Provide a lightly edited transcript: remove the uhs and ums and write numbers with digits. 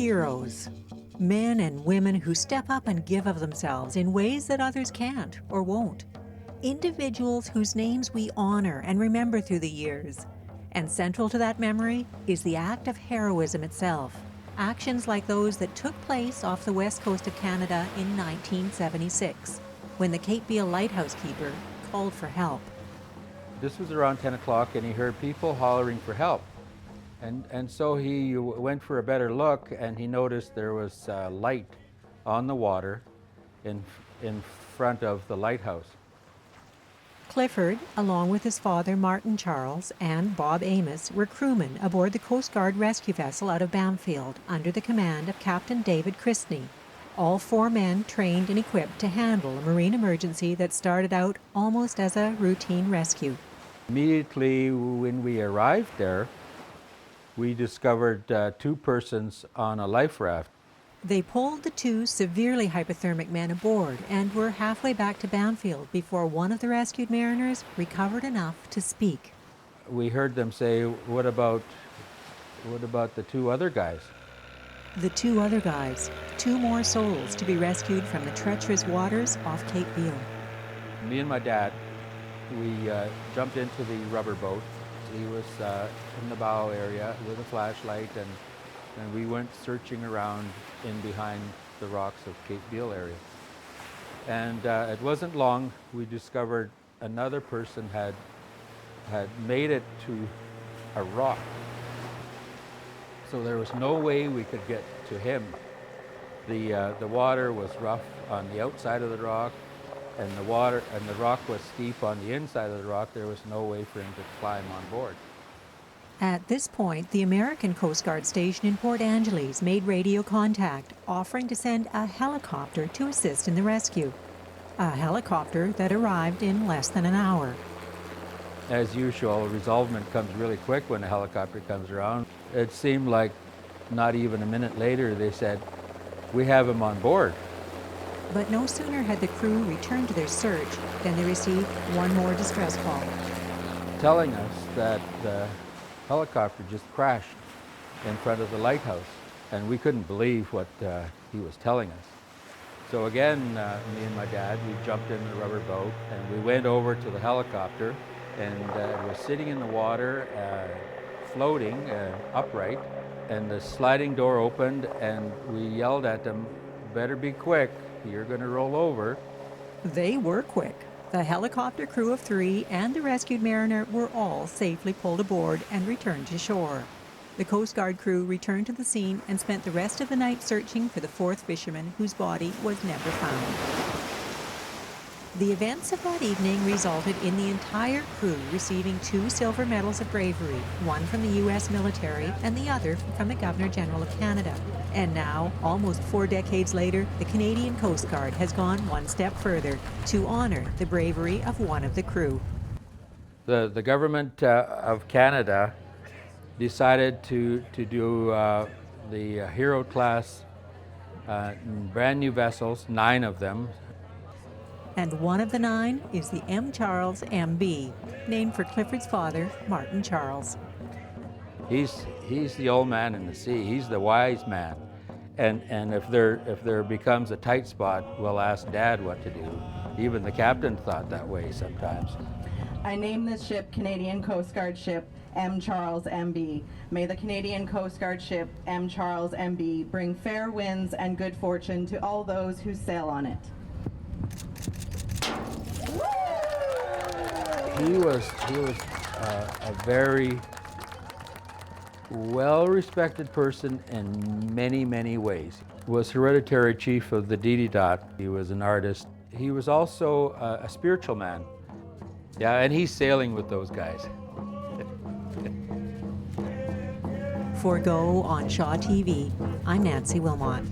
Heroes. Men and women who step up and give of themselves in ways that others can't or won't. Individuals whose names we honor and remember through the years. And central to that memory is the act of heroism itself. Actions like those that took place off the west coast of Canada in 1976, when the Cape Beale lighthouse keeper called for help. This was around 10 o'clock and he heard people hollering for help. And so he went for a better look and he noticed there was light on the water in front of the lighthouse. Clifford, along with his father Martin Charles and Bob Amos, were crewmen aboard the Coast Guard rescue vessel out of Bamfield under the command of Captain David Christney. All 4 men trained and equipped to handle a marine emergency that started out almost as a routine rescue. Immediately when we arrived there, we discovered 2 persons on a life raft. They pulled the 2 severely hypothermic men aboard and were halfway back to Bamfield before one of the rescued mariners recovered enough to speak. We heard them say, what about the 2 other guys? The 2 other guys, 2 more souls to be rescued from the treacherous waters off Cape Beale. Me and my dad, we jumped into the rubber boat. He was in the bow area with a flashlight, and we went searching around in behind the rocks of Cape Beale area. And it wasn't long, we discovered another person had made it to a rock. So there was no way we could get to him. The water was rough on the outside of the rock, and the rock was steep on the inside of the rock. There was no way for him to climb on board. At this point, the American Coast Guard station in Port Angeles made radio contact, offering to send a helicopter to assist in the rescue. A helicopter that arrived in less than an hour. As usual, resolvement comes really quick when a helicopter comes around. It seemed like not even a minute later they said, "We have him on board." But no sooner had the crew returned to their search than they received one more distress call. Telling us that the helicopter just crashed in front of the lighthouse, and we couldn't believe what he was telling us. So again, me and my dad, we jumped in the rubber boat and we went over to the helicopter, and it was sitting in the water, floating upright, and the sliding door opened and we yelled at them, "Better be quick, you're going to roll over." They were quick. The helicopter crew of 3 and the rescued mariner were all safely pulled aboard and returned to shore. The Coast Guard crew returned to the scene and spent the rest of the night searching for the 4th fisherman whose body was never found. The events of that evening resulted in the entire crew receiving 2 silver medals of bravery, one from the U.S. military and the other from the Governor-General of Canada. And now, almost 4 decades later, the Canadian Coast Guard has gone one step further to honor the bravery of one of the crew. The government of Canada decided to do the Hero class brand new vessels, 9 of them. And one of the 9 is the M. Charles MB, named for Clifford's father, Martin Charles. He's the old man in the sea. He's the wise man. And if there becomes a tight spot, we'll ask Dad what to do. Even the captain thought that way sometimes. I name this ship Canadian Coast Guard Ship M. Charles MB. May the Canadian Coast Guard ship M. Charles MB bring fair winds and good fortune to all those who sail on it. He was a very well-respected person in many, many ways. He was hereditary chief of the Didi Dot. He was an artist. He was also a spiritual man. Yeah, and he's sailing with those guys. For Go on Shaw TV, I'm Nancy Wilmot.